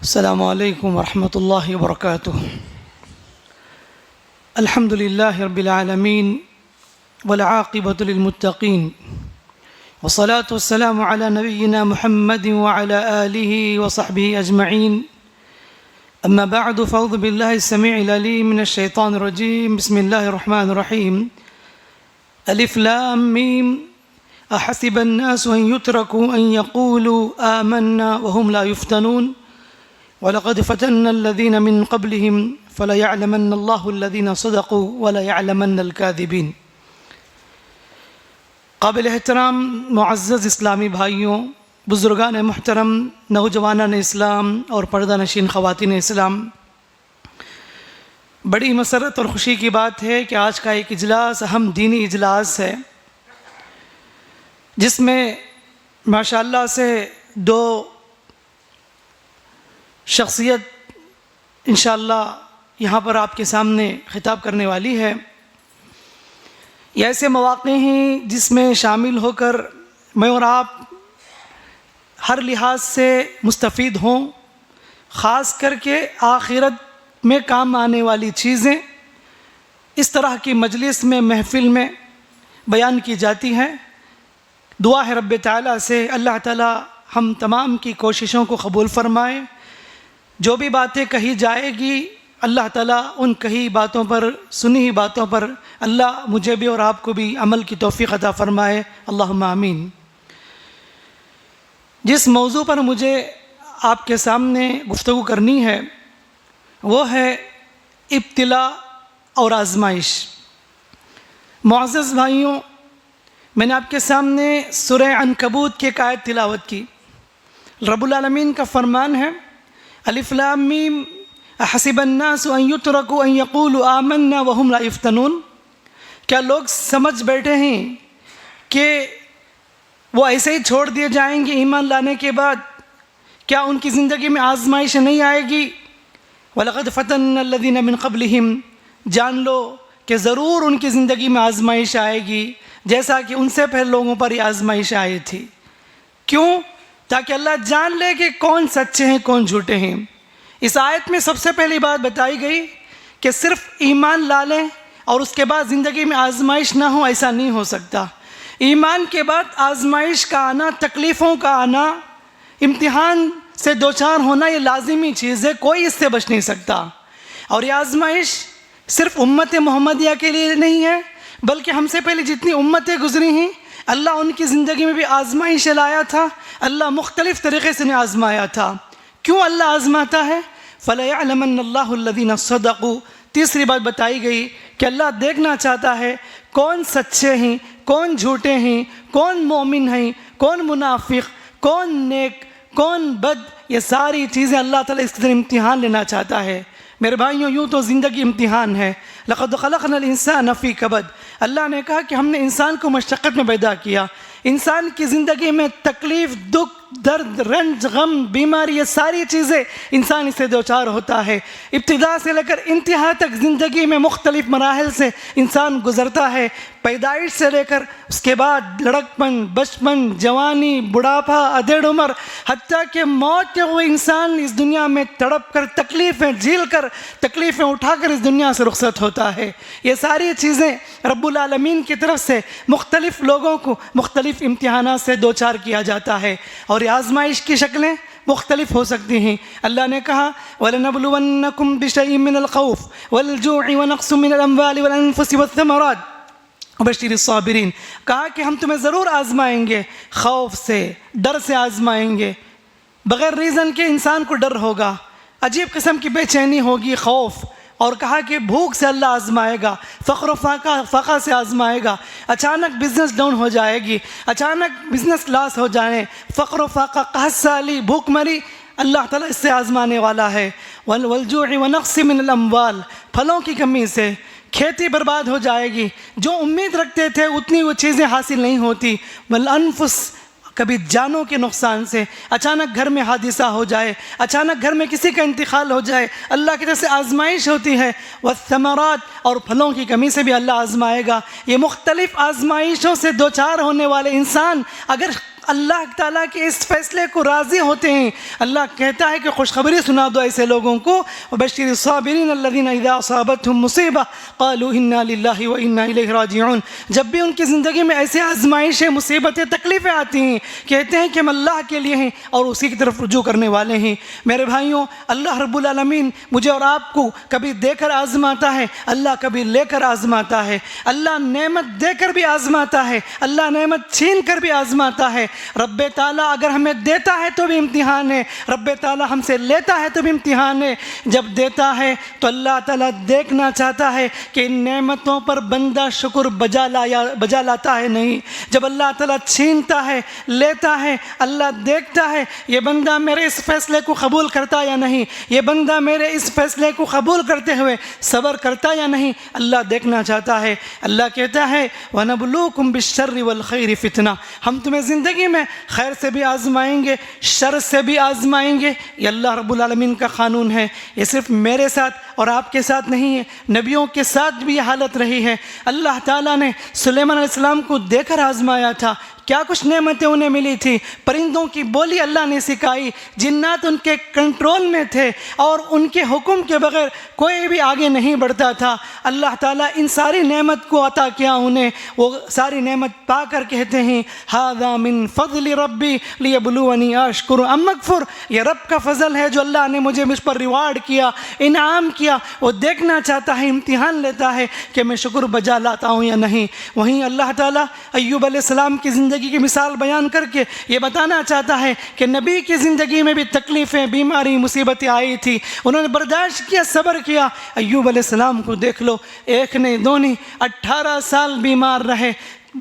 السلام علیکم ورحمۃ اللہ وبرکاتہ۔ الحمد للہ رب العالمین والعاقبۃ للمتقین والصلاة والسلام علی نبینا محمد وعلی آلہ وصحبہ اجمعین، اما بعد فاعوذ باللہ السمیع العلیم من الشیطان الرجیم، بسم اللہ الرحمن الرحیم۔ الف لام میم، احسب الناس ان يتركوا ان يقولوا آمنا وهم لا يفتنون وَلَقَدْ فَتَنَّا الَّذِينَ مِن قَبْلِهِمْ فَلَيَعْلَمَنَّ اللَّهُ الَّذِينَ صَدَقُوا وَلَيَعْلَمَنَّ الْكَاذِبِينَ۔ قابل احترام معزز اسلامی بھائیوں، بزرگان محترم، نوجوانان اسلام اور پردہ نشین خواتین اسلام، بڑی مسرت اور خوشی کی بات ہے کہ آج کا ایک اجلاس اہم دینی اجلاس ہے، جس میں ماشاءاللہ سے دو شخصیت انشاءاللہ یہاں پر آپ کے سامنے خطاب کرنے والی ہے۔ یہ ایسے مواقع ہیں جس میں شامل ہو کر میں اور آپ ہر لحاظ سے مستفید ہوں، خاص کر کے آخرت میں کام آنے والی چیزیں اس طرح کی مجلس میں، محفل میں بیان کی جاتی ہیں۔ دعا ہے رب تعالیٰ سے اللہ تعالیٰ ہم تمام کی کوششوں کو قبول فرمائے۔ جو بھی باتیں کہی جائے گی اللہ تعالیٰ ان کہی باتوں پر، سنی ہوئی باتوں پر اللہ مجھے بھی اور آپ کو بھی عمل کی توفیق عطا فرمائے، اللہم آمین۔ جس موضوع پر مجھے آپ کے سامنے گفتگو کرنی ہے وہ ہے ابتلا اور آزمائش۔ معزز بھائیوں، میں نے آپ کے سامنے سورہ عنکبوت کی ایک آیت تلاوت کی۔ رب العالمین کا فرمان ہے، الف لام میم، احسب الناس ان يتركوا ان يقولوا آمنا وهم لا يفتنون۔ کیا لوگ سمجھ بیٹھے ہیں کہ وہ ایسے ہی چھوڑ دیے جائیں گے ایمان لانے کے بعد؟ کیا ان کی زندگی میں آزمائش نہیں آئے گی؟ وَلَقَدْ فَتَنَّا الَّذِينَ مِن قَبْلِهِمْ، جان لو کہ ضرور ان کی زندگی میں آزمائش آئے گی، جیسا کہ ان سے پہلے لوگوں پر یہ آزمائش آئی تھی۔ کیوں؟ تاکہ اللہ جان لے کہ کون سچے ہیں کون جھوٹے ہیں۔ اس آیت میں سب سے پہلی بات بتائی گئی کہ صرف ایمان لا لیں اور اس کے بعد زندگی میں آزمائش نہ ہو، ایسا نہیں ہو سکتا۔ ایمان کے بعد آزمائش کا آنا، تکلیفوں کا آنا، امتحان سے دوچار ہونا یہ لازمی چیز ہے، کوئی اس سے بچ نہیں سکتا۔ اور یہ آزمائش صرف امت محمدیہ کے لیے نہیں ہے، بلکہ ہم سے پہلے جتنی امتیں گزری ہیں اللہ ان کی زندگی میں بھی آزمائش لایا تھا، اللہ مختلف طریقے سے انہیں آزمایا تھا۔ کیوں اللہ آزماتا ہے؟ فَلَيَعْلَمَنَّ اللَّهُ الَّذِينَ صَدَقُوا۔ تیسری بات بتائی گئی کہ اللہ دیکھنا چاہتا ہے کون سچے ہیں کون جھوٹے ہیں، کون مومن ہیں کون منافق، کون نیک کون بد۔ یہ ساری چیزیں اللہ تعالیٰ اس کے امتحان لینا چاہتا ہے۔ میرے بھائیوں، یوں تو زندگی امتحان ہے۔ لَقَدْ خَلَقْنَا الْإِنسَانَ فِي كَبَدٍ، اللہ نے کہا کہ ہم نے انسان کو مشقت میں پیدا کیا۔ انسان کی زندگی میں تکلیف، دکھ، درد، رنج، غم، بیماری، یہ ساری چیزیں انسان اس سے دوچار ہوتا ہے۔ ابتدا سے لے کر انتہا تک زندگی میں مختلف مراحل سے انسان گزرتا ہے، پیدائش سے لے کر اس کے بعد لڑکپن، بچپن، جوانی، بڑھاپا، ادھیڑ عمر، حتیٰ کہ موت کے ہوئے انسان اس دنیا میں تڑپ کر، تکلیفیں جھیل کر، تکلیفیں اٹھا کر اس دنیا سے رخصت ہوتا ہے۔ یہ ساری چیزیں رب العالمین کی طرف سے مختلف لوگوں کو مختلف امتحانات سے دوچار کیا جاتا ہے، اور یہ آزمائش کی شکلیں مختلف ہو سکتی ہیں۔ اللہ نے کہا وَلَنَبْلُوَنَّكُمْ بِشَيْءٍ مِّنَ الْخَوْفِ وَالْجُوعِ وَنَقْصٍ مِّنَ الْأَمْوَالِ وَالْأَنفُسِ وَالثَّمَرَاتِ وَبَشِّرِ الصَّابِرِينَ۔ کہا کہ ہم تمہیں ضرور آزمائیں گے، خوف سے، ڈر سے آزمائیں گے، بغیر ریزن کے انسان کو ڈر ہوگا، عجیب قسم کی بے چینی ہوگی، خوف۔ اور کہا کہ بھوک سے اللہ آزمائے گا، فقر و فاقہ سے آزمائے گا، اچانک بزنس ڈاؤن ہو جائے گی، اچانک بزنس لاس ہو جائے، فقر و فاقہ، قحط سالی، بھوک مری، اللہ تعالیٰ اس سے آزمانے والا ہے۔ والجوع ونقص من الاموال، پھلوں کی کمی سے کھیتی برباد ہو جائے گی، جو امید رکھتے تھے اتنی وہ چیزیں حاصل نہیں ہوتی۔ والانفس، کبھی جانوں کے نقصان سے، اچانک گھر میں حادثہ ہو جائے، اچانک گھر میں کسی کا انتقال ہو جائے، اللہ کی طرف سے آزمائش ہوتی ہے۔ والثمرات، اور پھلوں کی کمی سے بھی اللہ آزمائے گا۔ یہ مختلف آزمائشوں سے دوچار ہونے والے انسان اگر اللہ تعالیٰ کے اس فیصلے کو راضی ہوتے ہیں۔ اللہ کہتا ہے کہ خوشخبری سنا دو ایسے لوگوں کو، وبشر الصابرین الذین اذا اصابتهم مصیبہ قالوا انا للہ وانا الیہ راجعون۔ جب بھی ان کی زندگی میں ایسے آزمائشیں، مصیبتیں، تکلیفیں آتی ہیں، کہتے ہیں کہ ہم اللہ کے لیے ہیں اور اسی کی طرف رجوع کرنے والے ہیں۔ میرے بھائیوں، اللہ رب العالمین مجھے اور آپ کو کبھی دے کر آزماتا ہے، اللہ کبھی لے کر آزماتا ہے۔ اللہ نعمت دے کر بھی آزماتا ہے، اللہ نعمت چھین کر بھی آزماتا ہے۔ رب تعالیٰ اگر ہمیں دیتا ہے تو بھی امتحان ہے، رب تعالیٰ ہم سے لیتا ہے تو بھی امتحان ہے۔ جب دیتا ہے تو اللہ تعالیٰ دیکھنا چاہتا ہے کہ ان نعمتوں پر بندہ شکر بجا لاتا ہے نہیں۔ جب اللہ تعالیٰ چھینتا ہے، لیتا ہے، اللہ دیکھتا ہے یہ بندہ میرے اس فیصلے کو قبول کرتا یا نہیں، یہ بندہ میرے اس فیصلے کو قبول کرتے ہوئے صبر کرتا یا نہیں، اللہ دیکھنا چاہتا ہے۔ اللہ کہتا ہے وَنَبْلُوكُمْ بِالشَّرِّ وَالْخَيْرِ فِتْنَةً، ہم تمہیں زندگی میں خیر سے بھی آزمائیں گے، شر سے بھی آزمائیں گے۔ یہ اللہ رب العالمین کا قانون ہے۔ یہ صرف میرے ساتھ اور آپ کے ساتھ نہیں ہے، نبیوں کے ساتھ بھی یہ حالت رہی ہے۔ اللہ تعالیٰ نے سلیمان علیہ السلام کو دے کر آزمایا تھا، کیا کچھ نعمتیں انہیں ملی تھی۔ پرندوں کی بولی اللہ نے سکھائی، جنات ان کے کنٹرول میں تھے اور ان کے حکم کے بغیر کوئی بھی آگے نہیں بڑھتا تھا۔ اللہ تعالیٰ ان ساری نعمت کو عطا کیا انہیں، وہ ساری نعمت پا کر کہتے ہیں ھذا من فضل ربی لیبلونی اشکر ام اکفر، یہ رب کا فضل ہے جو اللہ نے مجھ پر ریوارڈ کیا، انعام کیا۔ وہ دیکھنا چاہتا ہے، امتحان لیتا ہے کہ میں شکر بجا لاتا ہوں یا نہیں۔ وہیں اللہ تعالیٰ ایوب علیہ السلام کی زندگی کی مثال بیان کر کے یہ بتانا چاہتا ہے کہ نبی کی زندگی میں بھی تکلیفیں، بیماری، مصیبتیں آئی تھی، انہوں نے برداشت کیا، صبر کیا۔ ایوب علیہ السلام کو دیکھ لو، ایک نہیں دو نہیں 18 سال بیمار رہے،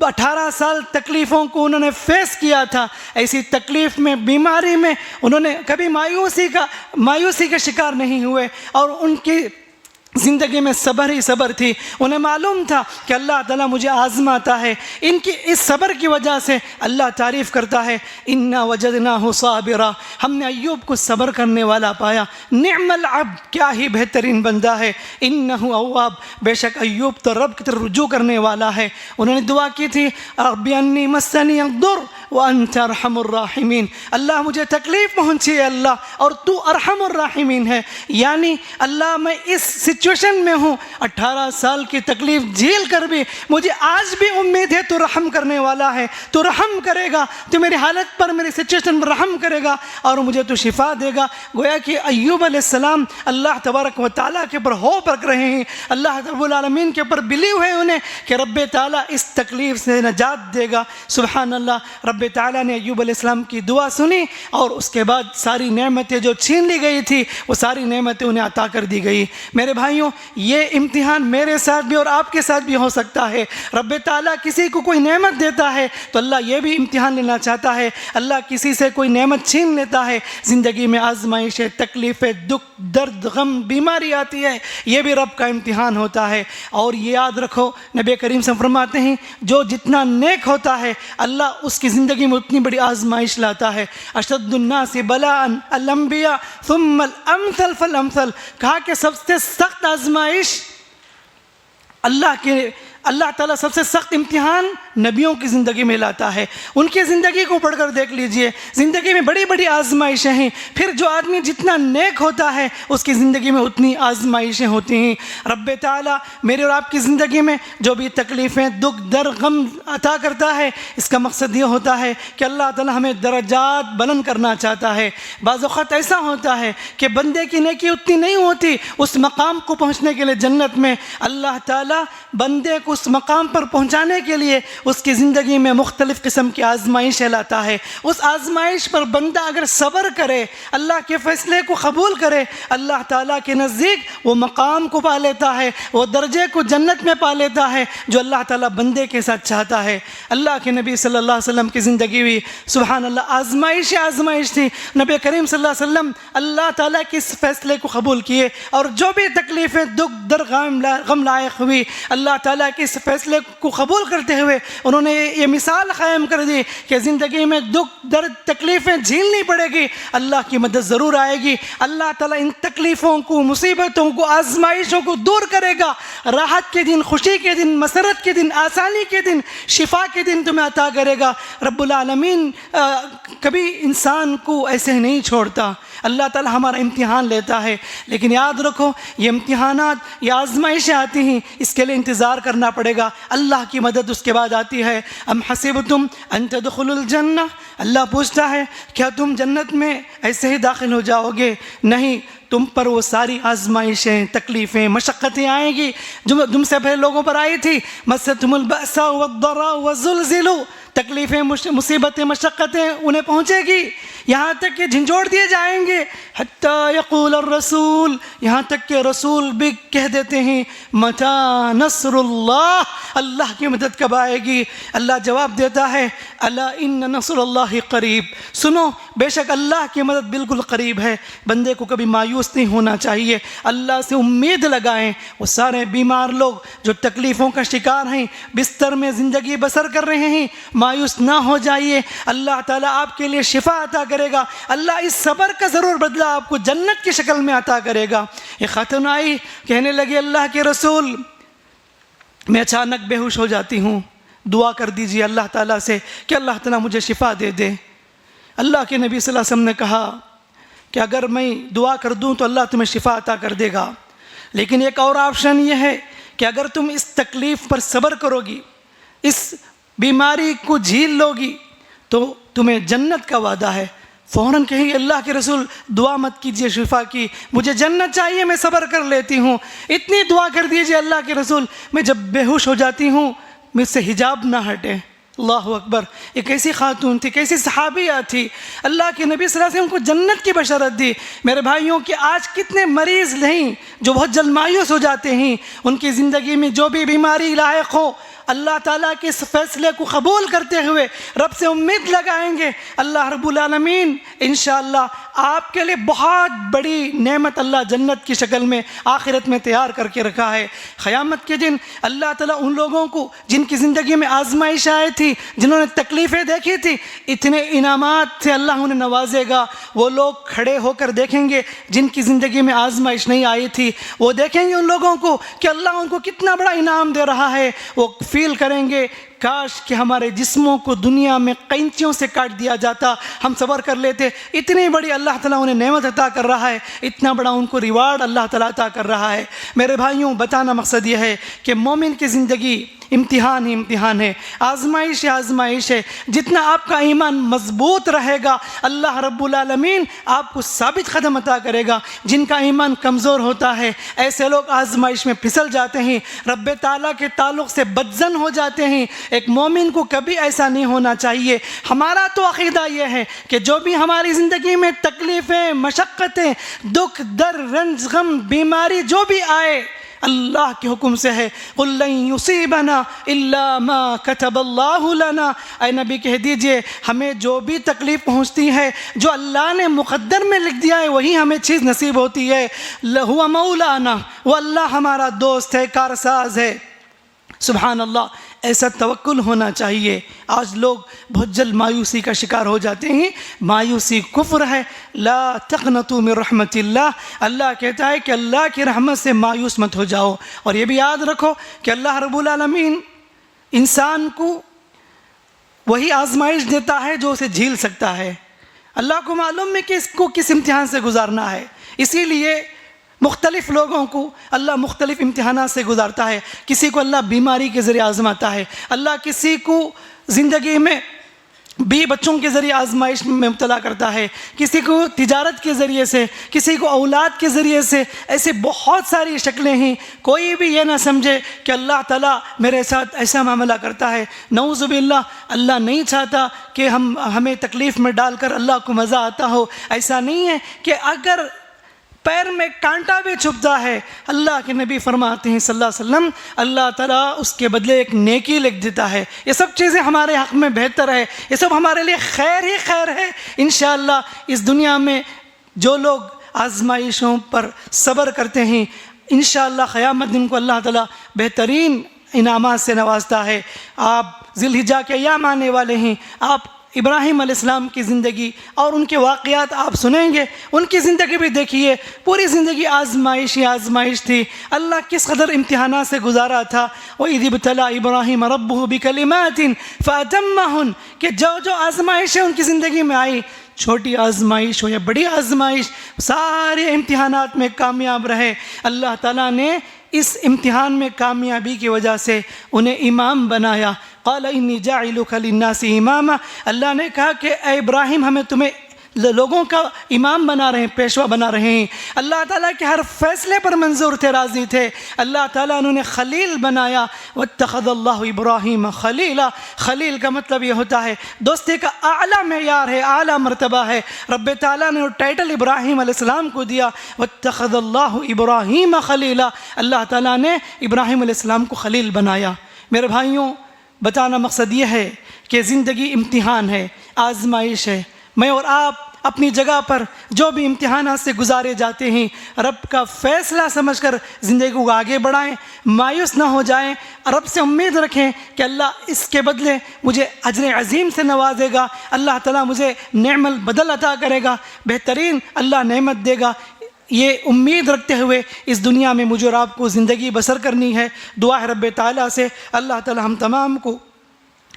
18 سال تکلیفوں کو انہوں نے فیس کیا تھا۔ ایسی تکلیف میں، بیماری میں انہوں نے کبھی مایوسی کا شکار نہیں ہوئے، اور ان کی زندگی میں صبر ہی صبر تھی۔ انہیں معلوم تھا کہ اللہ تعالیٰ مجھے آزماتا ہے، ان کی اس صبر کی وجہ سے اللہ تعریف کرتا ہے انا وجدناہ صابرا، ہم نے ایوب کو صبر کرنے والا پایا۔ نعم العبد، کیا ہی بہترین بندہ ہے۔ انہ اواب، بے شک ایوب تو رب کی طرف رجوع کرنے والا ہے۔ انہوں نے دعا کی تھی رب انی مسنی الضر وانت ارحم الراحمین، اللہ مجھے تکلیف پہنچی ہے اللہ اور تو ارحم الراحمین ہے، یعنی اللہ میں اس سچویشن میں ہوں، 18 سال کی تکلیف جھیل کر بھی مجھے آج بھی امید ہے تو رحم کرنے والا ہے، تو رحم کرے گا، تو میری حالت پر، میری سچویشن پر رحم کرے گا اور مجھے تو شفا دے گا۔ گویا کہ ایوب علیہ السلام اللہ تبارک و تعالیٰ کے اوپر ہوپ رکھ رہے ہیں، اللہ رب العالمین کے اوپر بلیو ہے انہیں کہ رب تعالیٰ اس تکلیف سے نجات دے گا۔ سبحان اللہ، رب تعالیٰ نے ایوب علیہ السلام کی دعا سنی اور اس کے بعد ساری نعمتیں جو چھین لی گئی تھی وہ ساری نعمتیں انہیں عطا کر دی گئی۔ میرے بھائیوں، یہ امتحان میرے ساتھ بھی اور آپ کے ساتھ بھی ہو سکتا ہے۔ رب تعالیٰ کسی کو کوئی نعمت دیتا ہے تو اللہ یہ بھی امتحان لینا چاہتا ہے، اللہ کسی سے کوئی نعمت چھین لیتا ہے، زندگی میں آزمائشیں، تکلیفیں، دکھ، درد، غم، بیماری آتی ہے، یہ بھی رب کا امتحان ہوتا ہے۔ اور یہ یاد رکھو، نبی کریم صلی اللہ علیہ وسلم فرماتے ہیں جو جتنا نیک ہوتا ہے اللہ اس کی زندگی میں اتنی بڑی آزمائش لاتا ہے۔ اشد الناس بلاء الانبیاء ثم الامثل فالامثل، کہا کہ سب سے سخت آزمائش اللہ تعالیٰ سب سے سخت امتحان نبیوں کی زندگی میں لاتا ہے۔ ان کی زندگی کو پڑھ کر دیکھ لیجئے، زندگی میں بڑی بڑی آزمائشیں ہیں، پھر جو آدمی جتنا نیک ہوتا ہے اس کی زندگی میں اتنی آزمائشیں ہوتی ہیں۔ رب تعالیٰ میرے اور آپ کی زندگی میں جو بھی تکلیفیں، دکھ، درد، غم عطا کرتا ہے، اس کا مقصد یہ ہوتا ہے کہ اللہ تعالیٰ ہمیں درجات بلند کرنا چاہتا ہے۔ بعض اوقات ایسا ہوتا ہے کہ بندے کی نیکی اتنی نہیں ہوتی، اس مقام کو پہنچنے کے لیے جنت میں اللہ تعالیٰ بندے کو اس مقام پر پہنچانے کے لیے اس کی زندگی میں مختلف قسم کی آزمائشیں لاتا ہے۔ اس آزمائش پر بندہ اگر صبر کرے، اللہ کے فیصلے کو قبول کرے، اللہ تعالیٰ کے نزدیک وہ مقام کو پا لیتا ہے، وہ درجے کو جنت میں پا لیتا ہے جو اللہ تعالیٰ بندے کے ساتھ چاہتا ہے۔ اللہ کے نبی صلی اللہ علیہ وسلم کی زندگی بھی سبحان اللہ آزمائش تھی۔ نبی کریم صلی اللہ علیہ وسلم اللہ تعالیٰ کے اس فیصلے کو قبول کیے اور جو بھی تکلیفیں، دکھ، درد، غم لائق ہوئی، اللہ تعالیٰ کے کے اس فیصلے کو قبول کرتے ہوئے انہوں نے یہ مثال قائم کر دی کہ زندگی میں دکھ درد تکلیفیں جھیلنی پڑے گی، اللہ کی مدد ضرور آئے گی، اللہ تعالیٰ ان تکلیفوں کو، مصیبتوں کو، آزمائشوں کو دور کرے گا، راحت کے دن، خوشی کے دن، مسرت کے دن، آسانی کے دن، شفا کے دن تمہیں عطا کرے گا۔ رب العالمین کبھی انسان کو ایسے نہیں چھوڑتا، اللہ تعالیٰ ہمارا امتحان لیتا ہے، لیکن یاد رکھو یہ امتحانات، یہ آزمائشیں آتی ہیں، اس کے لیے انتظار کرنا پڑے گا، اللہ کی مدد اس کے بعد آتی ہے۔ ام حسبتم ان تدخلوا الجنہ، اللہ پوچھتا ہے کیا تم جنت میں ایسے ہی داخل ہو جاؤ گے؟ نہیں، تم پر وہ ساری آزمائشیں، تکلیفیں، مشقتیں آئیں گی جو تم سے پہلے لوگوں پر آئی تھی۔ مستهم البأساء والضراء وزلزلوا، تکلیفیں، مصیبتیں، مشقتیں انہیں پہنچے گی، یہاں تک کہ جھنجھوڑ دیے جائیں گے۔ حتی یقول الرسول، یہاں تک کہ رسول بھی کہہ دیتے ہیں متی نصر اللہ، اللہ کی مدد کب آئے گی؟ اللہ جواب دیتا ہے الا ان نصر اللہ قریب، سنو بے شک اللہ کی مدد بالکل قریب ہے۔ بندے کو کبھی مایوس نہیں ہونا چاہیے، اللہ سے امید لگائیں۔ وہ سارے بیمار لوگ جو تکلیفوں کا شکار ہیں، بستر میں زندگی بسر کر رہے ہیں، مایوس نہ ہو جائیے، اللہ تعالیٰ آپ کے لیے شفا عطا کرے گا، اللہ اس صبر کا ضرور بدلہ آپ کو جنت کی شکل میں عطا کرے گا۔ ایک خاتون آئی، کہنے لگی اللہ کے رسول میں اچانک بے ہوش ہو جاتی ہوں، دعا کر دیجیے اللہ تعالیٰ سے کہ اللہ تعالیٰ مجھے شفا دے دے۔ اللہ کے نبی صلی اللہ علیہ وسلم نے کہا کہ اگر میں دعا کر دوں تو اللہ تمہیں شفا عطا کر دے گا، لیکن ایک اور آپشن یہ ہے کہ اگر تم اس تکلیف پر صبر کرو گی، اس بیماری کو جھیل لو گی تو تمہیں جنت کا وعدہ ہے۔ فوراً کہیں اللہ کے رسول دعا مت کیجیے شفا کی، مجھے جنت چاہیے، میں صبر کر لیتی ہوں، اتنی دعا کر دیجیے اللہ کے رسول میں جب بے ہوش ہو جاتی ہوں مجھ سے حجاب نہ ہٹے۔ اللہ اکبر، ایک ایسی خاتون تھی، کیسی صحابیہ تھی، اللہ کے نبی صلی اللہ علیہ وسلم کو جنت کی بشارت دی۔ میرے بھائیوں کہ آج کتنے مریض نہیں جو بہت جلد مایوس ہو جاتے ہیں، ان کی زندگی میں جو بھی بیماری لاحق ہو، اللہ تعالیٰ کے اس فیصلے کو قبول کرتے ہوئے رب سے امید لگائیں گے، اللہ رب العالمین انشاءاللہ آپ کے لیے بہت بڑی نعمت اللہ جنت کی شکل میں آخرت میں تیار کر کے رکھا ہے۔ قیامت کے دن اللہ تعالیٰ ان لوگوں کو جن کی زندگی میں آزمائش آئی تھی، جنہوں نے تکلیفیں دیکھی تھی، اتنے انعامات سے اللہ انہیں نوازے گا۔ وہ لوگ کھڑے ہو کر دیکھیں گے جن کی زندگی میں آزمائش نہیں آئی تھی، وہ دیکھیں گے ان لوگوں کو کہ اللہ ان کو کتنا بڑا انعام دے رہا ہے، وہ فیل کریں گے کاش کہ ہمارے جسموں کو دنیا میں قینچیوں سے کاٹ دیا جاتا، ہم صبر کر لیتے۔ اتنی بڑی اللہ تعالیٰ انہیں نعمت عطا کر رہا ہے، اتنا بڑا ان کو ریوارڈ اللہ تعالیٰ عطا کر رہا ہے۔ میرے بھائیوں، بتانا مقصد یہ ہے کہ مومن کی زندگی امتحان ہی امتحان ہے، آزمائش آزمائش ہے۔ جتنا آپ کا ایمان مضبوط رہے گا اللہ رب العالمین آپ کو ثابت قدم عطا کرے گا۔ جن کا ایمان کمزور ہوتا ہے ایسے لوگ آزمائش میں پھسل جاتے ہیں، رب تعالیٰ کے تعلق سے بدظن ہو جاتے ہیں۔ ایک مومن کو کبھی ایسا نہیں ہونا چاہیے۔ ہمارا تو عقیدہ یہ ہے کہ جو بھی ہماری زندگی میں تکلیفیں، مشقتیں، دکھ، درد، رنج، غم، بیماری جو بھی آئے اللہ کے حکم سے ہے۔ قُل لَن يُصِيبَنَا إِلَّا مَا كَتَبَ اللَّهُ لَنَا، اے نبی کہہ دیجئے ہمیں جو بھی تکلیف پہنچتی ہے، جو اللہ نے مقدر میں لکھ دیا ہے وہی ہمیں چیز نصیب ہوتی ہے۔ هُوَ مَوْلَانَا، وہ اللہ ہمارا دوست ہے، کارساز ہے۔ سبحان اللہ، ایسا توکل ہونا چاہیے۔ آج لوگ بہت جلد مایوسی کا شکار ہو جاتے ہیں، مایوسی کفر ہے۔ لا تقنطوا من رحمت اللہ، اللہ کہتا ہے کہ اللہ کی رحمت سے مایوس مت ہو جاؤ۔ اور یہ بھی یاد رکھو کہ اللہ رب العالمین انسان کو وہی آزمائش دیتا ہے جو اسے جھیل سکتا ہے۔ اللہ کو معلوم ہے کہ اس کو کس امتحان سے گزارنا ہے، اسی لیے مختلف لوگوں کو اللہ مختلف امتحانات سے گزارتا ہے۔ کسی کو اللہ بیماری کے ذریعے آزماتا ہے، اللہ کسی کو زندگی میں بچوں کے ذریعے آزمائش میں مبتلا کرتا ہے، کسی کو تجارت کے ذریعے سے، کسی کو اولاد کے ذریعے سے، ایسے بہت ساری شکلیں ہیں۔ کوئی بھی یہ نہ سمجھے کہ اللہ تعالیٰ میرے ساتھ ایسا معاملہ کرتا ہے، نعوذ باللہ، اللہ نہیں چاہتا کہ ہمیں تکلیف میں ڈال کر اللہ کو مزہ آتا ہو۔ ایسا نہیں ہے کہ اگر پیر میں کانٹا بھی چھپتا ہے، اللہ کے نبی فرماتے ہیں صلی اللہ علیہ وسلم اللہ تعالیٰ اس کے بدلے ایک نیکی لکھ دیتا ہے۔ یہ سب چیزیں ہمارے حق میں بہتر ہے، یہ سب ہمارے لیے خیر ہی خیر ہے۔ انشاءاللہ اس دنیا میں جو لوگ آزمائشوں پر صبر کرتے ہیں انشاءاللہ قیامت دن کو اللہ تعالیٰ بہترین انعامات سے نوازتا ہے۔ آپ ذی الحجہ کے ایام آنے والے ہیں، آپ ابراہیم علیہ السلام کی زندگی اور ان کے واقعات آپ سنیں گے، ان کی زندگی بھی دیکھیے، پوری زندگی آزمائش ہی آزمائش تھی۔ اللہ کس قدر امتحانات سے گزارا تھا۔ وَإِذِ ابْتَلَىٰ إِبْرَاهِيمَ رَبُّهُ بِكَلِمَاتٍ فَأَتَمَّهُنَّ کہ جو آزمائشیں ان کی زندگی میں آئی، چھوٹی آزمائش ہو یا بڑی آزمائش، سارے امتحانات میں کامیاب رہے۔ اللہ تعالیٰ نے اس امتحان میں کامیابی کی وجہ سے انہیں امام بنایا۔ قال انی جاعلک للناس اماما، اللہ نے کہا کہ اے ابراہیم ہمیں تمہیں لوگوں کا امام بنا رہے ہیں، پیشوا بنا رہے ہیں۔ اللہ تعالیٰ کے ہر فیصلے پر منظور تھے، راضی تھے۔ اللہ تعالیٰ نے انہیں خلیل بنایا۔ واتخذ اللہ ابراہیم خلیلا، خلیل کا مطلب یہ ہوتا ہے دوستی کا اعلیٰ معیار ہے، اعلیٰ مرتبہ ہے۔ رب تعالیٰ نے وہ ٹائٹل ابراہیم علیہ السلام کو دیا، واتخذ اللہ ابراہیم خلیلا، اللہ تعالیٰ نے ابراہیم علیہ السلام کو خلیل بنایا۔ میرے بھائیوں، بتانا مقصد یہ ہے کہ زندگی امتحان ہے، آزمائش ہے۔ میں اور آپ اپنی جگہ پر جو بھی امتحانات سے گزارے جاتے ہیں، رب کا فیصلہ سمجھ کر زندگی کو آگے بڑھائیں، مایوس نہ ہو جائیں، رب سے امید رکھیں کہ اللہ اس کے بدلے مجھے اجر عظیم سے نوازے گا، اللہ تعالیٰ مجھے نعم البدل عطا کرے گا، بہترین اللہ نعمت دے گا۔ یہ امید رکھتے ہوئے اس دنیا میں مجھے اور آپ کو زندگی بسر کرنی ہے۔ دعا ہے رب تعالیٰ سے اللہ تعالیٰ ہم تمام کو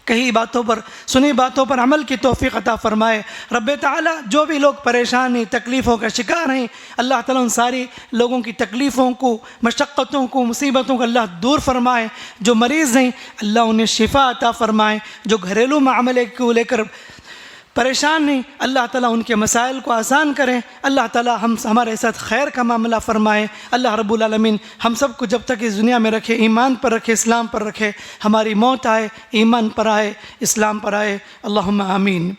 کہی باتوں پر، سنی باتوں پر عمل کی توفیق عطا فرمائے۔ رب تعالیٰ جو بھی لوگ پریشان ہیں، تکلیفوں کا شکار ہیں، اللہ تعالیٰ ان ساری لوگوں کی تکلیفوں کو، مشقتوں کو، مصیبتوں کو اللہ دور فرمائے۔ جو مریض ہیں اللہ انہیں شفا عطا فرمائے، جو گھریلو معاملے کو لے کر پریشان ہیں اللہ تعالیٰ ان کے مسائل کو آسان کریں۔ اللہ تعالیٰ ہمارے ساتھ خیر کا معاملہ فرمائے۔ اللہ رب العالمین ہم سب کو جب تک اس دنیا میں رکھے، ایمان پر رکھے، اسلام پر رکھے، ہماری موت آئے ایمان پر آئے، اسلام پر آئے۔ اللہم آمین۔